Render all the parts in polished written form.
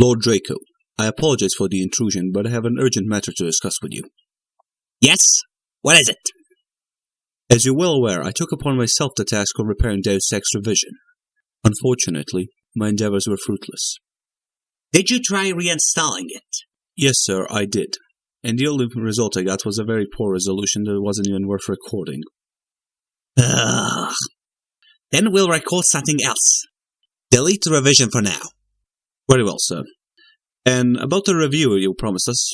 Lord Draco, I apologize for the intrusion, but I have an urgent matter to discuss with you. Yes? What is it? As you're well aware, I took upon myself the task of repairing Deus Ex Revision. Unfortunately, my endeavors were fruitless. Did you try reinstalling it? Yes, sir, I did. And the only result I got was a very poor resolution that wasn't even worth recording. Ugh. Then we'll record something else. Delete the revision for now. Very well, sir. And about the review you promised us.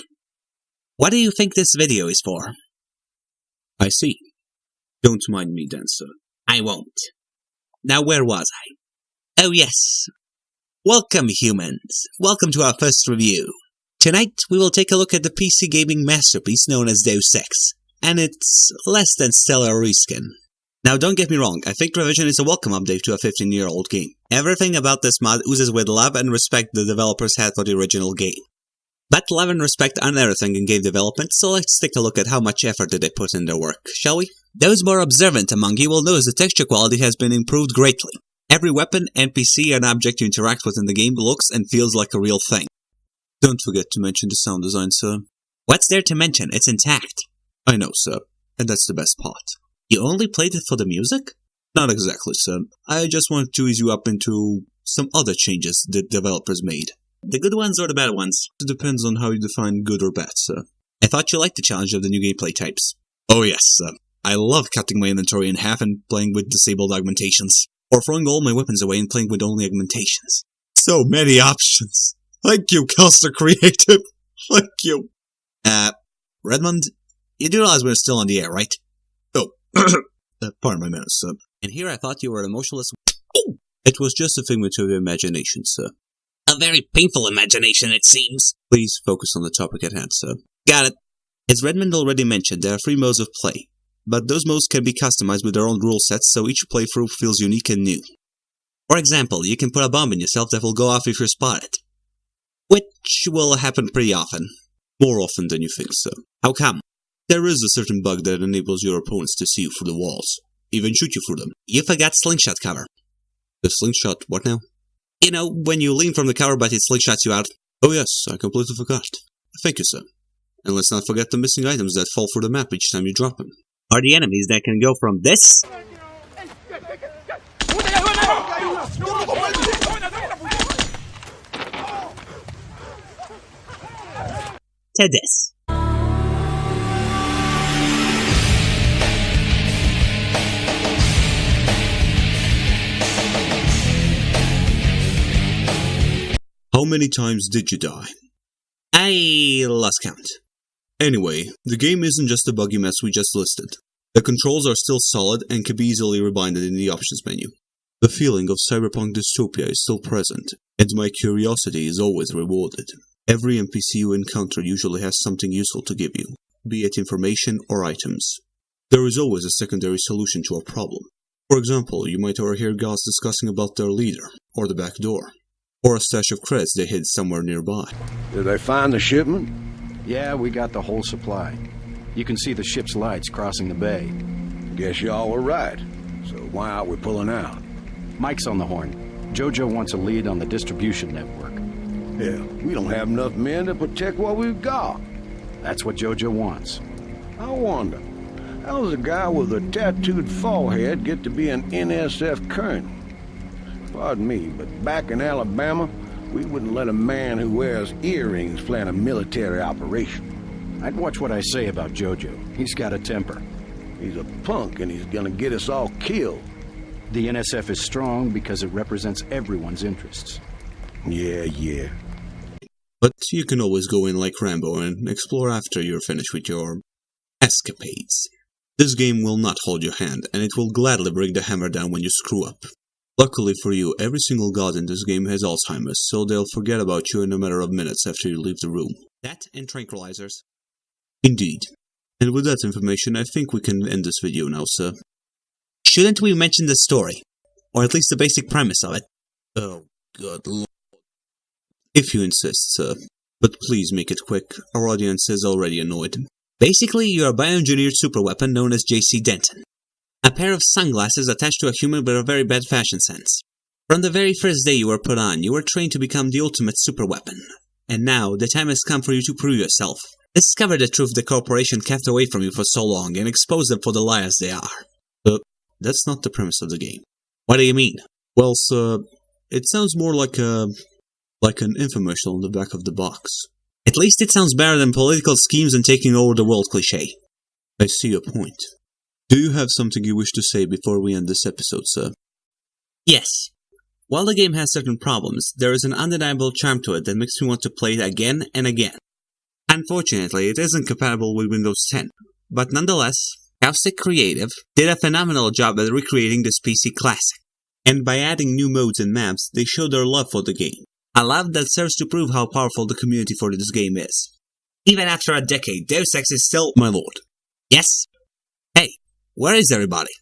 What do you think this video is for? I see. Don't mind me then, sir. I won't. Now where was I? Oh yes. Welcome, humans. Welcome to our first review. Tonight, we will take a look at the PC gaming masterpiece known as Deus Ex, and its less than stellar reskin. Now don't get me wrong, I think Revision is a welcome update to a 15-year-old game. Everything about this mod oozes with love and respect the developers had for the original game. But love and respect aren't everything in game development, so let's take a look at how much effort did they put in their work, shall we? Those more observant among you will notice the texture quality has been improved greatly. Every weapon, NPC, and object you interact with in the game looks and feels like a real thing. Don't forget to mention the sound design, sir. What's there to mention? It's intact. I know, sir, and that's the best part. You only played it for the music? Not exactly, sir. I just wanted to ease you up into some other changes the developers made. The good ones or the bad ones? It depends on how you define good or bad, sir. I thought you liked the challenge of the new gameplay types. Oh yes, sir. I love cutting my inventory in half and playing with disabled augmentations. Or throwing all my weapons away and playing with only augmentations. So many options. Thank you, Costa Creative. Thank you. Redmond, you do realize we're still on the air, right? Oh, pardon my manners, sir. And here I thought you were emotionless. Oh! It was just a figment of your imagination, sir. A very painful imagination, it seems. Please focus on the topic at hand, sir. Got it. As Redmond already mentioned, there are 3 modes of play. But those modes can be customized with their own rule sets, so each playthrough feels unique and new. For example, you can put a bomb in yourself that will go off if you're spotted. Which will happen pretty often. More often than you think, sir. How come? There is a certain bug that enables your opponents to see you through the walls. Even shoot you through them. You forgot slingshot cover. The slingshot, what now? You know, when you lean from the cover but it slingshots you out. Oh yes, I completely forgot. Thank you, sir. And let's not forget the missing items that fall through the map each time you drop them. Are the enemies that can go from this to this. How many times did you die? I lost count. Anyway, the game isn't just a buggy mess we just listed. The controls are still solid and can be easily rebinded in the options menu. The feeling of cyberpunk dystopia is still present, and my curiosity is always rewarded. Every NPC you encounter usually has something useful to give you, be it information or items. There is always a secondary solution to a problem. For example, you might overhear guards discussing about their leader, or the back door, or a stash of creds they hid somewhere nearby. Did they find the shipment? Yeah, we got the whole supply. You can see the ship's lights crossing the bay. Guess y'all were right. So why aren't we pulling out? Mike's on the horn. Jojo wants a lead on the distribution network. Hell, we don't have enough men to protect what we've got. That's what Jojo wants. I wonder, how does a guy with a tattooed forehead get to be an NSF colonel? Pardon me, but back in Alabama, we wouldn't let a man who wears earrings plan a military operation. I'd watch what I say about Jojo. He's got a temper. He's a punk and he's gonna get us all killed. The NSF is strong because it represents everyone's interests. Yeah. But you can always go in like Rambo and explore after you're finished with your escapades. This game will not hold your hand, and it will gladly bring the hammer down when you screw up. Luckily for you, every single god in this game has Alzheimer's, so they'll forget about you in a matter of minutes after you leave the room. That and tranquilizers. Indeed. And with that information, I think we can end this video now, sir. Shouldn't we mention the story? Or at least the basic premise of it? Oh, good lord. If you insist, sir. But please make it quick, our audience is already annoyed. Basically, you're a bioengineered superweapon known as JC Denton. A pair of sunglasses attached to a human with a very bad fashion sense. From the very first day you were put on, you were trained to become the ultimate superweapon. And now, the time has come for you to prove yourself. Discover the truth the corporation kept away from you for so long and expose them for the liars they are. That's not the premise of the game. What do you mean? Well, sir, it sounds more like an infomercial on the back of the box. At least it sounds better than political schemes and taking over the world cliché. I see your point. Do you have something you wish to say before we end this episode, sir? Yes. While the game has certain problems, there is an undeniable charm to it that makes me want to play it again and again. Unfortunately, it isn't compatible with Windows 10, but nonetheless, Caustic Creative did a phenomenal job at recreating this PC classic. And by adding new modes and maps, they show their love for the game. A love that serves to prove how powerful the community for this game is. Even after a decade, Deus Ex is still my lord. Yes? Hey, where is everybody?